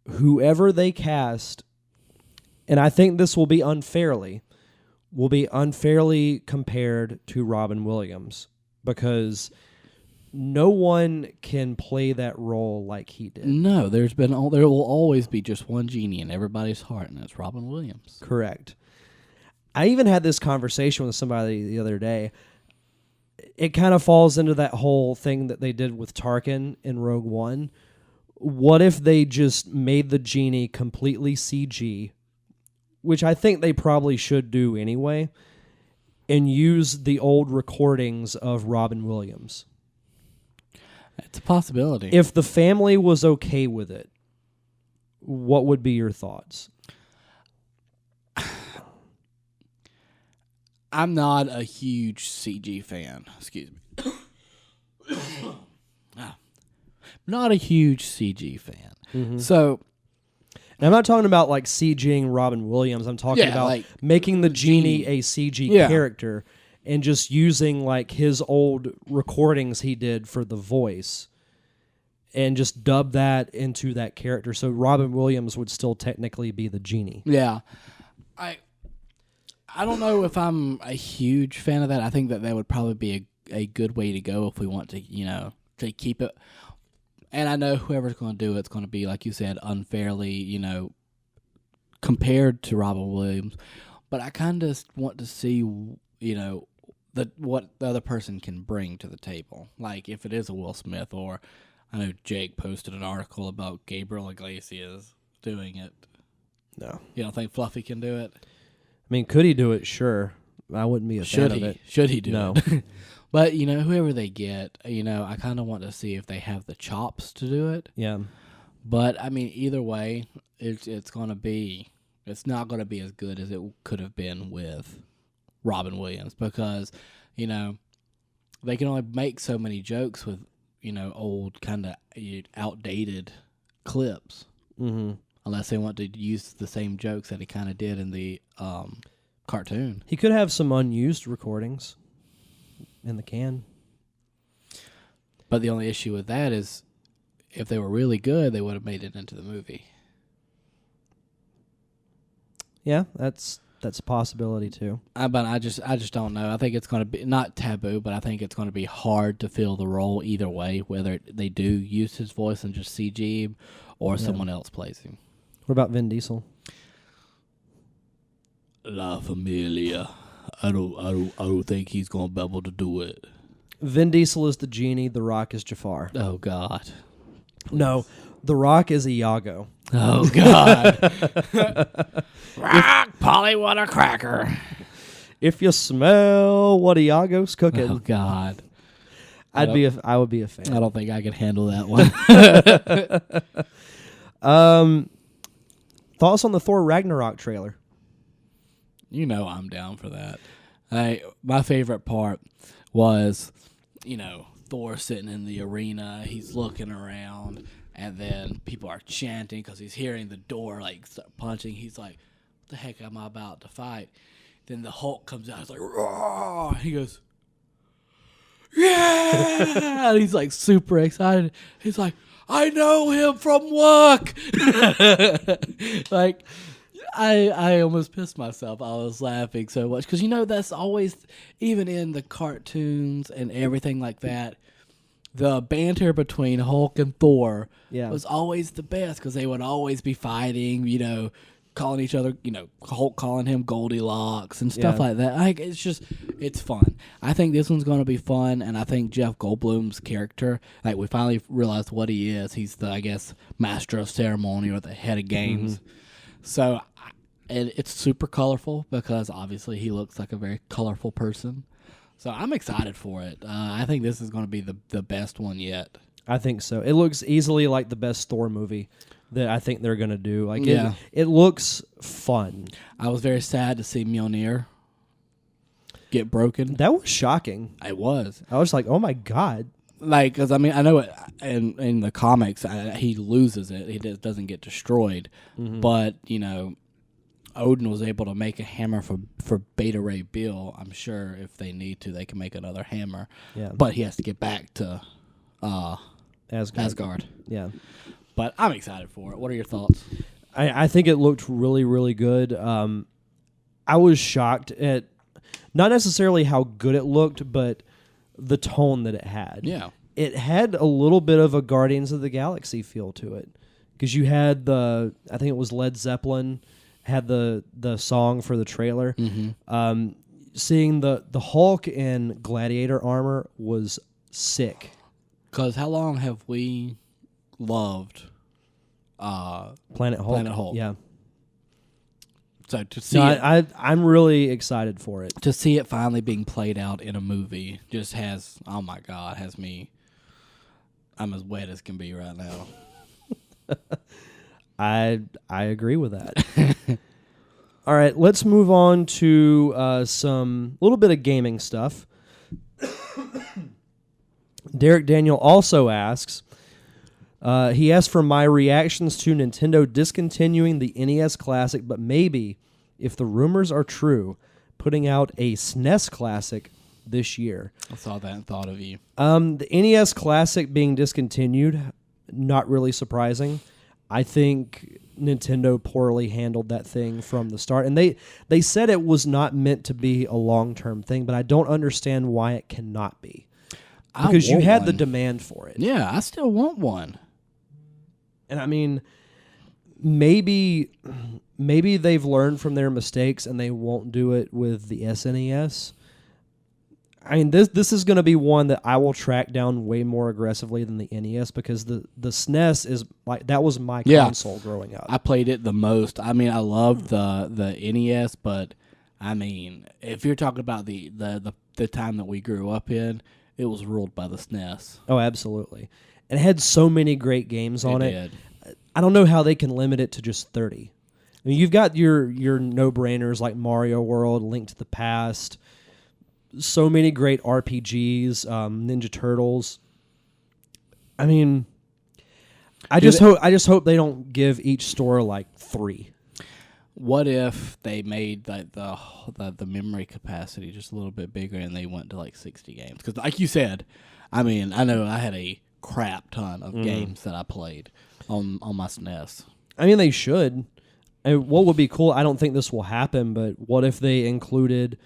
whoever they cast, and I think this will be unfairly compared to Robin Williams because no one can play that role like he did. No, there will always be just one Genie in everybody's heart, and that's Robin Williams. Correct. I even had this conversation with somebody the other day. It kind of falls into that whole thing that they did with Tarkin in Rogue One. What if they just made the Genie completely CG, which I think they probably should do anyway, and use the old recordings of Robin Williams? It's a possibility. If the family was okay with it, what would be your thoughts? I'm not a huge CG fan. Excuse me. Not a huge CG fan. Mm-hmm. So, and I'm not talking about like CGing Robin Williams. I'm talking about like making the Genie a CG character and just using like his old recordings he did for the voice and just dub that into that character. So Robin Williams would still technically be the Genie. Yeah. I don't know if I'm a huge fan of that. I think that would probably be a good way to go if we want to, to keep it. And I know whoever's going to do it's going to be, like you said, unfairly, compared to Robin Williams. But I kind of want to see, what the other person can bring to the table. Like if it is a Will Smith, or I know Jake posted an article about Gabriel Iglesias doing it. No. You don't think Fluffy can do it? I mean, could he do it? Sure. I wouldn't be a fan of it. Should he do it? No. But, whoever they get, I kind of want to see if they have the chops to do it. Yeah. But, I mean, either way, it's not going to be as good as it could have been with Robin Williams because, they can only make so many jokes with, old kind of outdated clips. Mm-hmm. Unless they want to use the same jokes that he kind of did in the cartoon. He could have some unused recordings in the can. But the only issue with that is if they were really good, they would have made it into the movie. Yeah, that's a possibility too. But I just don't know. I think it's going to be not taboo, but I think it's going to be hard to fill the role either way, whether they do use his voice and just CG him or someone else plays him. What about Vin Diesel? La Familia. I don't think he's going to be able to do it. Vin Diesel is the Genie. The Rock is Jafar. Oh God. No, The Rock is Iago. Oh God. Rock, Polly, what a cracker. If you smell what Iago's cooking. Oh God. I would be a fan. I don't think I could handle that one. Thoughts on the Thor Ragnarok trailer? I'm down for that. My favorite part was, Thor sitting in the arena. He's looking around, and then people are chanting because he's hearing the door start punching. He's like, "What the heck am I about to fight?" Then the Hulk comes out. He's like, "Roar!" He goes, "Yeah!" And he's like super excited. He's like, "I know him from work." I almost pissed myself. I was laughing so much because that's always, even in the cartoons and everything like that, the banter between Hulk and Thor was always the best because they would always be fighting. Calling each other, Hulk calling him Goldilocks and stuff like that. It's fun. I think this one's going to be fun, and I think Jeff Goldblum's character, we finally realized what he is. He's the, I guess, master of ceremony or the head of games. Mm-hmm. So, and it's super colorful because obviously he looks like a very colorful person. So I'm excited for it. I think this is going to be the best one yet. I think so. It looks easily like the best Thor movie that I think they're going to do. It looks fun. I was very sad to see Mjolnir get broken. That was shocking. It was. I was like, oh my God. Because, I know it in the comics, he loses it. He doesn't get destroyed. Mm-hmm. But, Odin was able to make a hammer for Beta Ray Bill. I'm sure if they need to, they can make another hammer. Yeah. But he has to get back to Asgard. Yeah. But I'm excited for it. What are your thoughts? I think it looked really, really good. I was shocked at not necessarily how good it looked, but the tone that it had. Yeah. It had a little bit of a Guardians of the Galaxy feel to it. Because you had I think it was Led Zeppelin, had the song for the trailer. Mm-hmm. Seeing the Hulk in Gladiator armor was sick. Because how long have we loved Planet Hulk? Yeah. So to see I'm really excited for it. To see it finally being played out in a movie just has, oh my God, has me, I'm as wet as can be right now. I agree with that. All right, let's move on to some little bit of gaming stuff. Derek Daniel also asks, he asked for my reactions to Nintendo discontinuing the NES Classic, but maybe, if the rumors are true, putting out a SNES Classic this year. I saw that and thought of you. The NES Classic being discontinued, not really surprising. I think Nintendo poorly handled that thing from the start. And they said it was not meant to be a long-term thing, but I don't understand why it cannot be. Because you had the demand for it. Yeah, I still want one. And I mean, maybe they've learned from their mistakes and they won't do it with the SNES. I mean, this is going to be one that I will track down way more aggressively than the NES because the SNES is that was my console growing up. I played it the most. I mean, I loved the NES, but I mean, if you're talking about the time that we grew up in, it was ruled by the SNES. Oh, absolutely. And it had so many great games on it. I don't know how they can limit it to just 30. I mean, you've got your no-brainers like Mario World, Link to the Past, so many great RPGs, Ninja Turtles. I mean, I just hope they don't give each store like 3. What if they made the memory capacity just a little bit bigger and they went to like 60 games? Because like you said, I mean, I know I had a crap ton of games that I played on my SNES. I mean, they should. And what would be cool, I don't think this will happen, but what if they included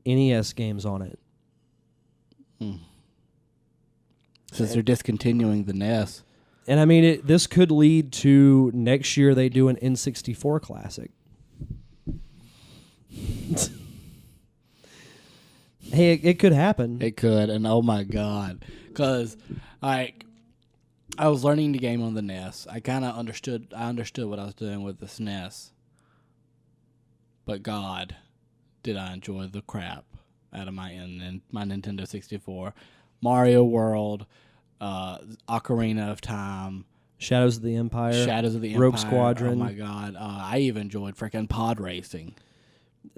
NES games on it? Since they're discontinuing the NES. And I mean, this could lead to next year they do an N64 Classic. Hey, it could happen. It could, and oh my God. Because, I was learning the game on the NES. I kind of understood what I was doing with the SNES. But God, did I enjoy the crap out of my Nintendo 64. Mario World, Ocarina of Time, Shadows of the Empire, Rogue Squadron. Oh my God, I even enjoyed freaking pod racing.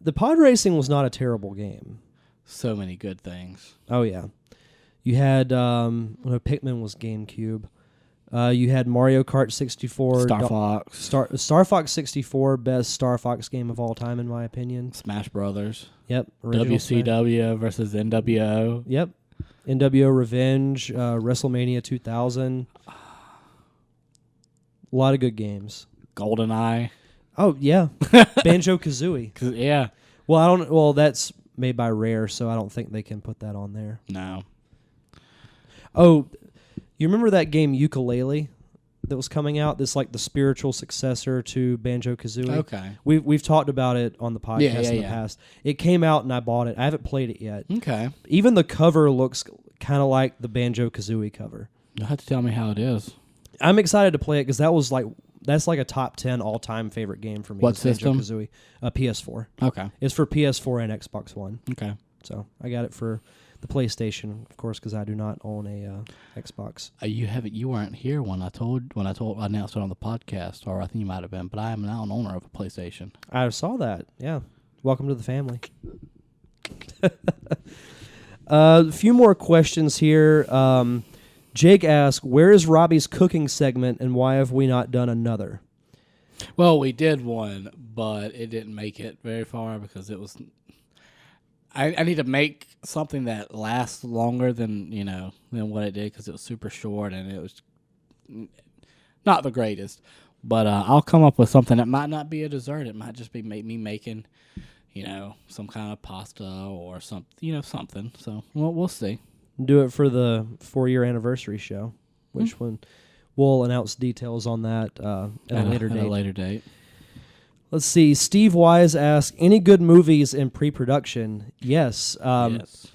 The pod racing was not a terrible game. So many good things. Oh yeah, you had Pikmin was GameCube. You had Mario Kart 64, Star Fox 64, best Star Fox game of all time in my opinion. Smash Brothers. Yep. WCW versus NWO. Yep. NWO Revenge, WrestleMania 2000. A lot of good games. GoldenEye. Oh yeah, Banjo-Kazooie. Yeah. Well, I don't. Well, that's made by Rare, so I don't think they can put that on there. No. Oh, you remember that game Yooka-Laylee that was coming out? This like the spiritual successor to Banjo-Kazooie. Okay. We've talked about it on the podcast in the yeah. past. It came out and I bought it. I haven't played it yet. Okay. Even the cover looks kind of like the Banjo-Kazooie cover. You'll have to tell me how it is. I'm excited to play it because that's like a top 10 all-time favorite game for me. What system? Banjo-Kazooie. PS4. Okay. It's for PS4 and Xbox One. Okay. So I got it for the PlayStation, of course, because I do not own a Xbox. You weren't here when I announced it on the podcast, or I think you might have been. But I am now an owner of a PlayStation. I saw that. Yeah. Welcome to the family. A few more questions here. Jake asks, where is Robbie's cooking segment and why have we not done another? Well, we did one, but it didn't make it very far because it was... I need to make something that lasts longer than what it did because it was super short and it was not the greatest. But I'll come up with something that might not be a dessert. It might just be me making, some kind of pasta or something. So we'll see. Do it for the 4-year anniversary show, which one we'll announce details on that at a later date. Let's see. Steve Wise asks, any good movies in pre-production? Yes. Yes.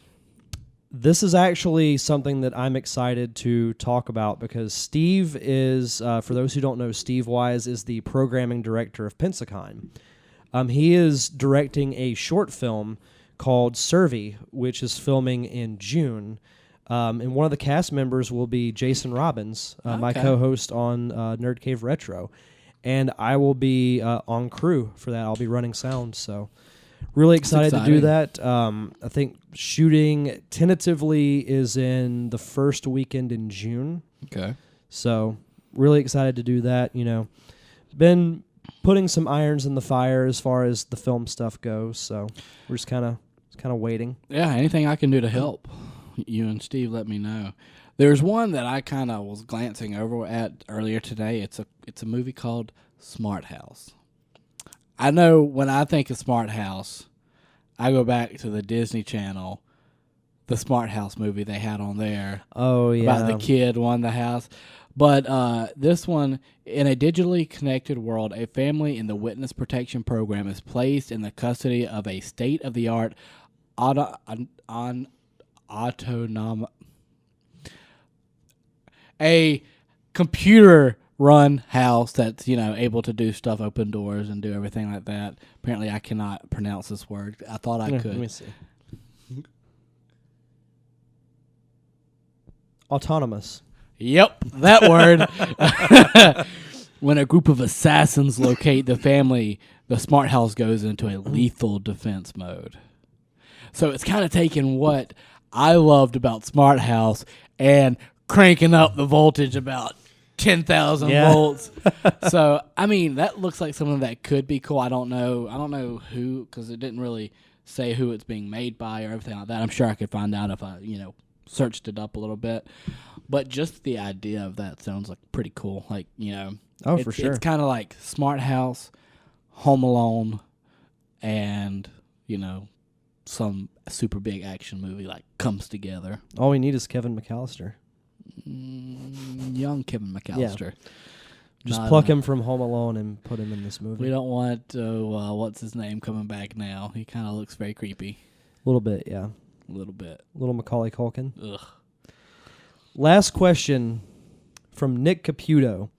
This is actually something that I'm excited to talk about because Steve is, for those who don't know, Steve Wise is the programming director of Pensacon. He is directing a short film called Survey, which is filming in June. And one of the cast members will be Jason Robbins, my co-host on Nerd Cave Retro. And I will be on crew for that. I'll be running sound, so really excited to do that. I think shooting tentatively is in the first weekend in June. Okay. So really excited to do that. Been putting some irons in the fire as far as the film stuff goes. So we're just kind of waiting. Yeah, anything I can do to help you and Steve, let me know. There's one that I kind of was glancing over at earlier today. It's a movie called Smart House. I know when I think of Smart House, I go back to the Disney Channel, the Smart House movie they had on there. Oh, yeah. About the kid won the house. But this one, in a digitally connected world, a family in the Witness Protection Program is placed in the custody of a state-of-the-art a computer-run house that's, able to do stuff, open doors, and do everything like that. Apparently, I cannot pronounce this word. I thought I could. Let me see. Autonomous. Yep, that word. When a group of assassins locate the family, the Smart House goes into a lethal defense mode. So it's kind of taking what I loved about Smart House and cranking up the voltage about 10,000 volts. So, that looks like something that could be cool. I don't know who, because it didn't really say who it's being made by or everything like that. I'm sure I could find out if I, searched it up a little bit. But just the idea of that sounds like pretty cool. Like, for sure. It's kind of like Smart House, Home Alone, and, some super big action movie comes together. All we need is Kevin McAllister. Young Kevin McAllister. Yeah. Just pluck him from Home Alone and put him in this movie. We don't want, what's his name, coming back now. He kind of looks very creepy. A little bit, yeah. A little bit. Little Macaulay Culkin. Ugh. Last question from Nick Caputo.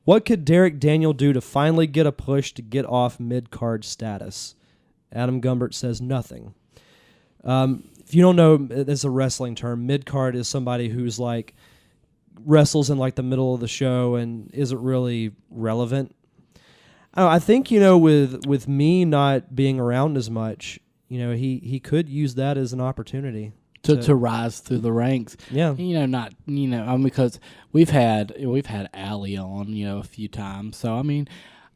What could Derek Daniel do to finally get a push to get off mid-card status? Adam Gumbert says nothing. If you don't know, it's a wrestling term. Mid-card is somebody who's wrestles in the middle of the show and isn't really relevant. I think, with me not being around as much, he could use that as an opportunity. To rise through the ranks. Yeah. Because we've had Allie on, a few times. So, me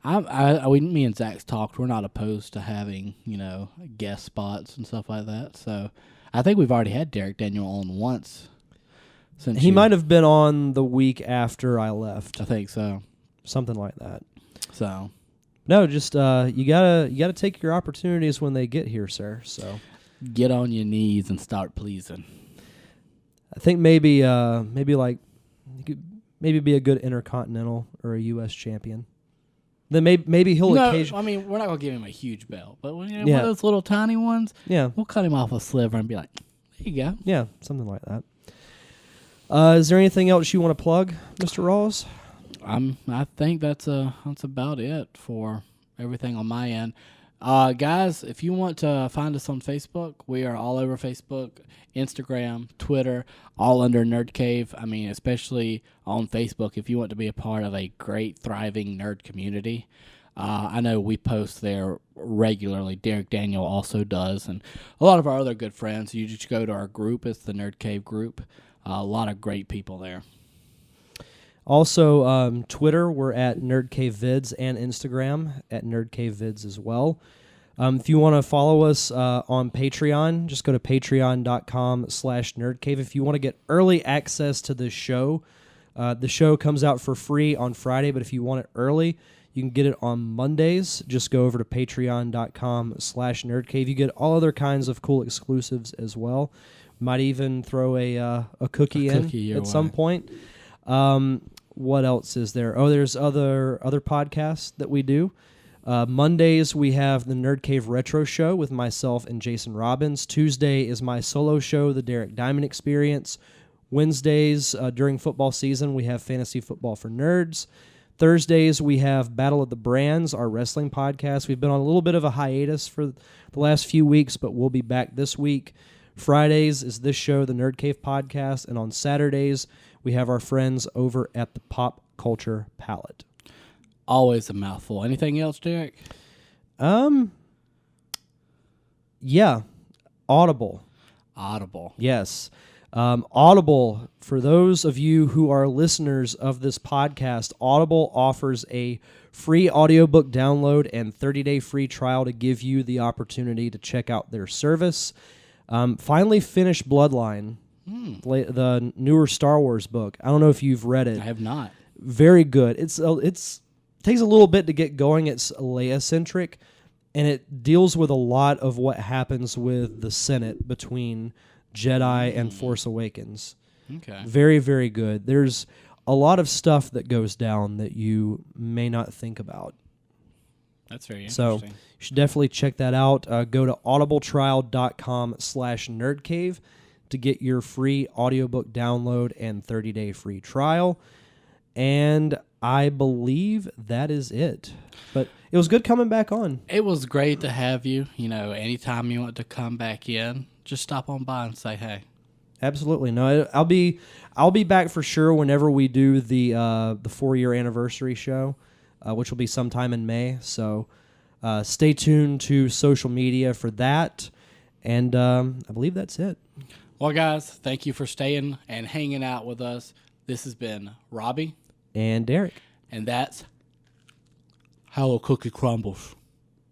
and Zach's talked. We're not opposed to having, guest spots and stuff like that. So, I think we've already had Derek Daniel on once. He might have been on the week after I left. I think so. Something like that. So. No, just you gotta take your opportunities when they get here, sir. So Get on your knees and start pleasing. I think maybe like you could maybe be a good Intercontinental or a U.S. champion. Then maybe he'll occasionally. I mean, we're not gonna give him a huge belt, but one Yeah. of those little tiny ones, Yeah, we'll cut him off a sliver and be like, "There you go." yeah, something like that. Is there anything else you want to plug, Mr. Rawls? I think that's about it for everything on my end. Guys, if you want to find us on Facebook, we are all over Facebook, Instagram, Twitter, all under Nerd Cave. I mean, especially on Facebook, if you want to be a part of a great, thriving nerd community. I know we post there regularly. Derek Daniel also does, and a lot of our other good friends. You just go to our group. It's the Nerd Cave group. A lot of great people there. Also, Twitter, we're at Nerd Cave Vids, and Instagram at Nerd Cave Vids as well. If you want to follow us on Patreon, just go to patreon.com/nerdcave. If you want to get early access to this show, the show comes out for free on Friday, but if you want it early, you can get it on Mondays. Just go over to patreon.com/nerdcave. You get all other kinds of cool exclusives as well. Might even throw a cookie in at some point. What else is there? Oh, there's other podcasts that we do. Mondays, we have the Nerd Cave Retro Show with myself and Jason Robbins. Tuesday is my solo show, The Derek Diamond Experience. Wednesdays, during football season, we have Fantasy Football for Nerds. Thursdays, we have Battle of the Brands, our wrestling podcast. We've been on a little bit of a hiatus for the last few weeks, but we'll be back this week. Fridays is this show, the Nerd Cave Podcast, and on Saturdays, we have our friends over at the Pop Culture Palette. Always a mouthful. Anything else, Derek? Yeah. Audible. Yes. Audible, for those of you who are listeners of this podcast, Audible offers a free audiobook download and 30-day free trial to give you the opportunity to check out their service. Finally finished Bloodline, the newer Star Wars book. I don't know if you've read it. I have not. Very good. It's takes a little bit to get going. It's Leia-centric, and it deals with a lot of what happens with the Senate between Jedi and Force Awakens. Okay. Very, very good. There's a lot of stuff that goes down that you may not think about. That's very So interesting. you should definitely check that out. Go to audibletrial.com/nerdcave to get your free audiobook download and 30-day free trial. And I believe that is it. But it was good coming back on. It was great to have you. You know, anytime you want to come back in, just stop on by and say hey. Absolutely. No, I'll be back for sure whenever we do the 4-year anniversary show, which will be sometime in May. So stay tuned to social media for that. And I believe that's it. Well, guys, thank you for staying and hanging out with us. This has been Robbie. And Derek. And that's how a cookie crumbles.